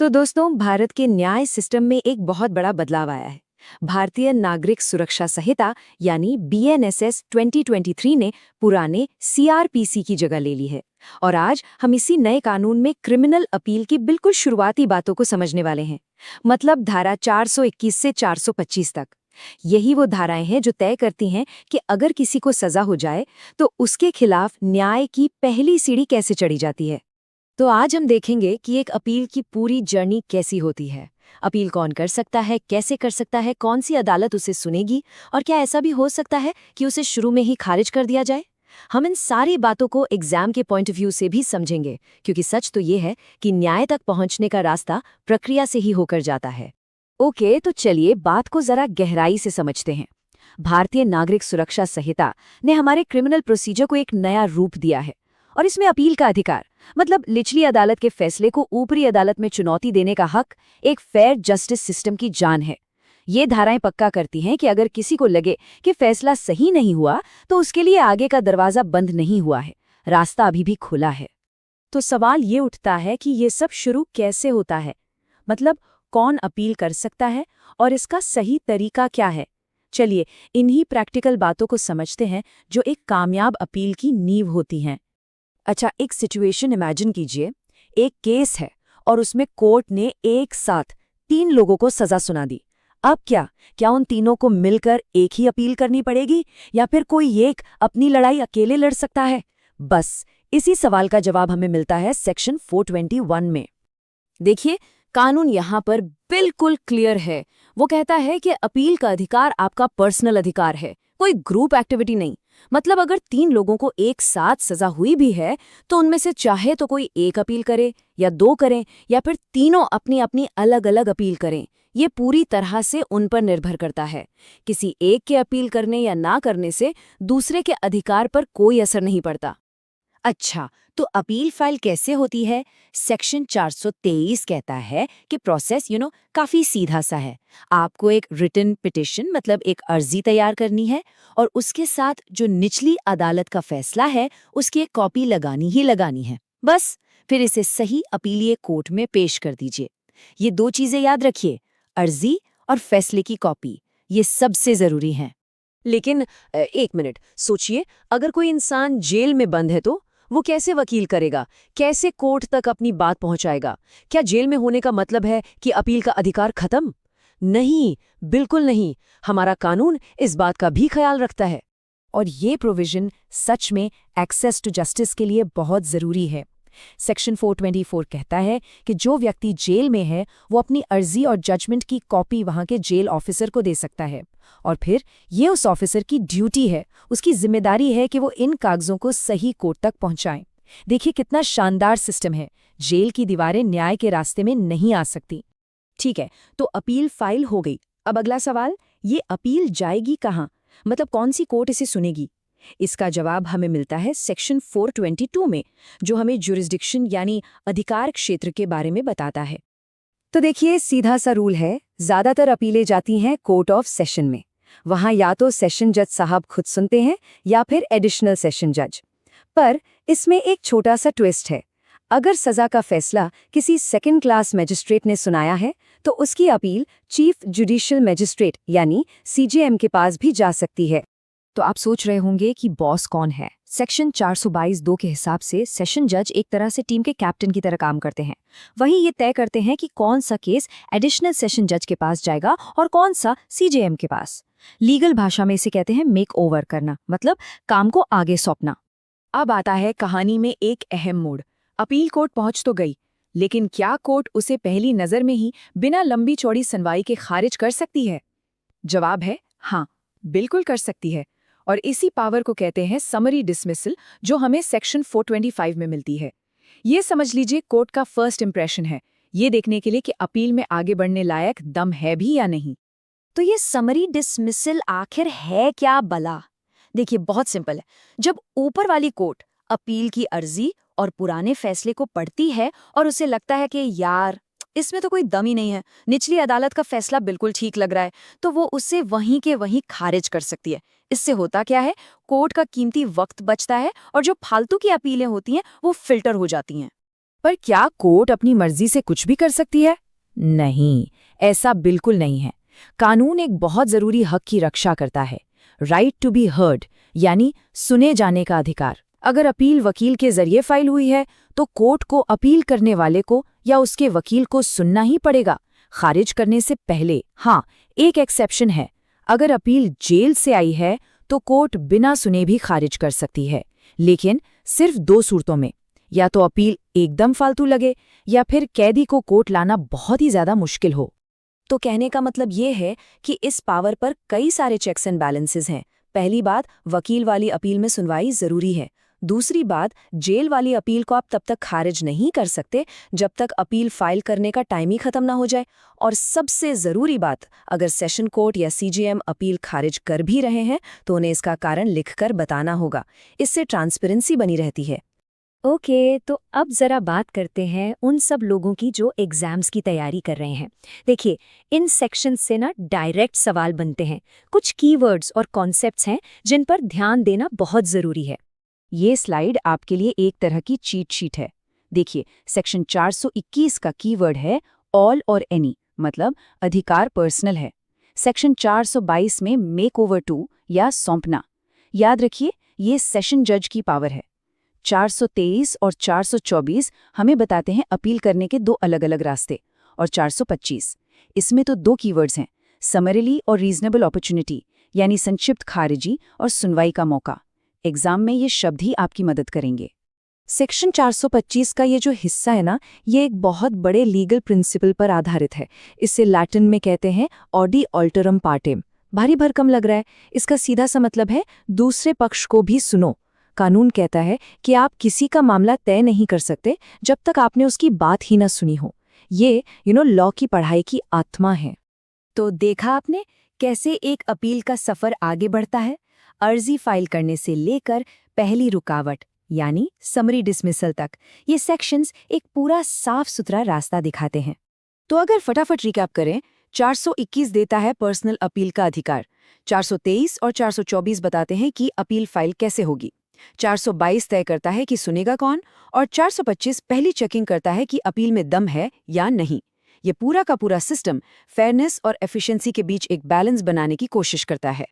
तो दोस्तों, भारत के न्याय सिस्टम में एक बहुत बड़ा बदलाव आया है। भारतीय नागरिक सुरक्षा संहिता यानी बीएनएसएस 2023 ने पुराने सीआरपीसी की जगह ले ली है। और आज हम इसी नए कानून में क्रिमिनल अपील की बिल्कुल शुरुआती बातों को समझने वाले हैं। मतलब धारा 421 से 425 तक। यही वो धाराएं हैं जो तय करती हैं कि अगर किसी को सजा हो जाए तो उसके खिलाफ न्याय की पहली सीढ़ी कैसे चढ़ी जाती है। तो आज हम देखेंगे कि एक अपील की पूरी जर्नी कैसी होती है। अपील कौन कर सकता है, कैसे कर सकता है, कौन सी अदालत उसे सुनेगी, और क्या ऐसा भी हो सकता है कि उसे शुरू में ही खारिज कर दिया जाए। हम इन सारी बातों को एग्जाम के पॉइंट ऑफ व्यू से भी समझेंगे, क्योंकि सच तो ये है कि न्याय तक पहुंचने का रास्ता प्रक्रिया से ही होकर जाता है। ओके, तो चलिए बात को जरा गहराई से समझते हैं। भारतीय नागरिक सुरक्षा संहिता ने हमारे क्रिमिनल प्रोसीजर को एक नया रूप दिया है, और इसमें अपील का अधिकार, मतलब निचली अदालत के फैसले को ऊपरी अदालत में चुनौती देने का हक, एक फेयर जस्टिस सिस्टम की जान है। ये धाराएं पक्का करती हैं कि अगर किसी को लगे कि फैसला सही नहीं हुआ तो उसके लिए आगे का दरवाजा बंद नहीं हुआ है, रास्ता अभी भी खुला है। तो सवाल ये उठता है कि ये सब शुरू कैसे होता है, मतलब कौन अपील कर सकता है और इसका सही तरीका क्या है। चलिए इन्हीं प्रैक्टिकल बातों को समझते हैं जो एक कामयाब अपील की नींव होती हैं। अच्छा, एक सिचुएशन इमेजिन कीजिए। एक केस है और उसमें कोर्ट ने एक साथ 3 लोगों को सजा सुना दी। अब क्या उन तीनों को मिलकर एक ही अपील करनी पड़ेगी, या फिर कोई एक अपनी लड़ाई अकेले लड़ सकता है? बस इसी सवाल का जवाब हमें मिलता है सेक्शन 421 में। देखिए, कानून यहाँ पर बिल्कुल क्लियर है। वो कहता है कि अपील का अधिकार आपका पर्सनल अधिकार है, कोई ग्रुप एक्टिविटी नहीं। मतलब अगर 3 लोगों को एक साथ सजा हुई भी है तो उनमें से चाहे तो कोई एक अपील करे या 2 करें, या फिर तीनों अपनी अपनी अलग अलग अपील करें। ये पूरी तरह से उन पर निर्भर करता है। किसी एक के अपील करने या ना करने से दूसरे के अधिकार पर कोई असर नहीं पड़ता। अच्छा, तो अपील फाइल कैसे होती है? सेक्शन 423 कहता है कि प्रोसेस काफी सीधा सा है। आपको एक रिटन पिटिशन, मतलब एक अर्जी तैयार करनी है, और उसके साथ जो निचली अदालत का फैसला है उसकी एक कॉपी लगानी ही लगानी है। बस फिर इसे सही अपीलीय कोर्ट में पेश कर दीजिए। ये 2 चीजें याद रखिए, अर्जी और फैसले की कॉपी, ये सबसे जरूरी हैं। लेकिन एक मिनट सोचिए, अगर कोई इंसान जेल में बंद है तो वो कैसे वकील करेगा? कैसे कोर्ट तक अपनी बात पहुंचाएगा? क्या जेल में होने का मतलब है कि अपील का अधिकार खत्म? नहीं, बिल्कुल नहीं। हमारा कानून इस बात का भी ख्याल रखता है। और ये प्रोविजन सच में एक्सेस टू जस्टिस के लिए बहुत जरूरी है। सेक्शन 424 कहता है कि जो व्यक्ति जेल में है वो अपनी अर्जी और जजमेंट की कॉपी वहां के जेल ऑफिसर को दे सकता है, और फिर ये उस ऑफिसर की ड्यूटी है, उसकी जिम्मेदारी है कि वो इन कागजों को सही कोर्ट तक पहुंचाएं। देखिए कितना शानदार सिस्टम है। जेल की दीवारें न्याय के रास्ते में नहीं आ सकती। ठीक है, तो अपील फाइल हो गई। अब अगला सवाल, ये अपील जाएगी कहाँ? मतलब कौन सी कोर्ट इसे सुनेगी? इसका जवाब हमें मिलता है सेक्शन 422 में, जो हमें जुरिस्डिक्शन यानी अधिकार क्षेत्र के बारे में बताता है। तो देखिए, सीधा सा रूल है, ज्यादातर अपीलें जाती हैं कोर्ट ऑफ सेशन में। वहां या तो सेशन जज साहब खुद सुनते हैं या फिर एडिशनल सेशन जज। पर इसमें एक छोटा सा ट्विस्ट है। अगर सजा का फैसला किसी सेकंड क्लास मैजिस्ट्रेट ने सुनाया है तो उसकी अपील चीफ जुडिशियल मैजिस्ट्रेट यानी सीजेएम के पास भी जा सकती है। तो आप सोच रहे होंगे कि बॉस कौन है? सेक्शन 422(2) के हिसाब से सेशन जज एक तरह से टीम के कैप्टन की तरह काम करते हैं। वहीं ये तय करते हैं कि कौन सा केस एडिशनल सेशन जज के पास जाएगा और कौन सा सीजेएम के पास। लीगल भाषा में इसे कहते हैं मेक ओवर करना, मतलब काम को आगे सौंपना। अब आता है कहानी में एक अहम मोड़। अपील कोर्ट पहुंच तो गई, लेकिन क्या कोर्ट उसे पहली नजर में ही बिना लंबी चौड़ी सुनवाई के खारिज कर सकती है? जवाब है हाँ, बिल्कुल कर सकती है। और इसी पावर को कहते हैं समरी डिसमिसल, जो हमें सेक्शन 425 में मिलती है। ये समझ लीजिए कोर्ट का फर्स्ट इंप्रेशन है, ये देखने के लिए कि अपील में आगे बढ़ने लायक दम है भी या नहीं। तो ये समरी डिसमिसल आखिर है क्या भला? देखिए, बहुत सिंपल है। जब ऊपर वाली कोर्ट अपील की अर्जी और पुराने फैसले को पढ़ती है और उसे लगता है कि यार इसमें तो कोई दम ही नहीं है, निचली अदालत का फैसला बिल्कुल ठीक लग रहा है, तो वो उसे वहीं के वहीं खारिज कर सकती है। इससे होता क्या है, कोर्ट का कीमती वक्त बचता है और जो फालतू की अपीलें होती हैं वो फिल्टर हो जाती हैं। पर क्या कोर्ट अपनी मर्जी से कुछ भी कर सकती है? नहीं, ऐसा बिल्कुल नहीं है। कानून एक बहुत जरूरी हक की रक्षा करता है, राइट टू बी हर्ड, यानी सुने जाने का अधिकार। अगर अपील वकील के जरिए फाइल हुई है तो कोर्ट को अपील करने वाले को या उसके वकील को सुनना ही पड़ेगा, खारिज करने से पहले। हाँ, एक एक्सेप्शन है, अगर अपील जेल से आई है तो कोर्ट बिना सुने भी खारिज कर सकती है, लेकिन सिर्फ 2 सूरतों में। या तो अपील एकदम फालतू लगे या फिर कैदी को कोर्ट लाना बहुत ही ज्यादा मुश्किल हो। तो कहने का मतलब ये है कि इस पावर पर कई सारे चेक्स एंड बैलेंसेस हैं। पहली बात, वकील वाली अपील में सुनवाई जरूरी है। दूसरी बात, जेल वाली अपील को आप तब तक खारिज नहीं कर सकते जब तक अपील फाइल करने का टाइम ही खत्म ना हो जाए। और सबसे ज़रूरी बात, अगर सेशन कोर्ट या सीजेएम अपील खारिज कर भी रहे हैं तो उन्हें इसका कारण लिखकर बताना होगा। इससे ट्रांसपेरेंसी बनी रहती है। ओके, तो अब जरा बात करते हैं उन सब लोगों की जो एग्जाम्स की तैयारी कर रहे हैं। देखिए, इन सेक्शन से ना डायरेक्ट सवाल बनते हैं। कुछ कीवर्ड्स और कॉन्सेप्ट्स हैं जिन पर ध्यान देना बहुत ज़रूरी है। ये स्लाइड आपके लिए एक तरह की चीट शीट है। देखिए, सेक्शन 421 का कीवर्ड है ऑल और एनी, मतलब अधिकार पर्सनल है। सेक्शन 422 में मेक ओवर टू या सौंपना। याद रखिए, ये सेशन जज की पावर है। 423 और 424 हमें बताते हैं अपील करने के 2 अलग-अलग रास्ते। और 425, इसमें तो 2 कीवर्ड्स हैं, समरीली और रीजनेबल अपॉर्चुनिटी, यानी संक्षिप्त खारिजी और सुनवाई का मौका। एग्जाम में ये शब्द ही आपकी मदद करेंगे। सेक्शन 425 का ये जो हिस्सा है ना, ये एक बहुत बड़े लीगल प्रिंसिपल पर आधारित है। इसे लैटिन में कहते हैं ऑडी अल्टरम पार्टेम। भारी भरकम लग रहा है। इसका सीधा सा मतलब है दूसरे पक्ष को भी सुनो। कानून कहता है कि आप किसी का मामला तय नहीं कर सकते जब तक आपने उसकी बात ही ना सुनी हो। ये लॉ की पढ़ाई की आत्मा है। तो देखा आपने कैसे एक अपील का सफर आगे बढ़ता है, अर्जी फाइल करने से लेकर पहली रुकावट यानी समरी डिसमिसल तक। ये सेक्शंस एक पूरा साफ सुथरा रास्ता दिखाते हैं। तो अगर फटाफट रिकैप करें, 421 देता है पर्सनल अपील का अधिकार, 423 और 424 बताते हैं कि अपील फाइल कैसे होगी, 422 तय करता है कि सुनेगा कौन, और 425 पहली चेकिंग करता है कि अपील में दम है या नहीं। ये पूरा का पूरा सिस्टम फेयरनेस और एफिशिएंसी के बीच एक बैलेंस बनाने की कोशिश करता है।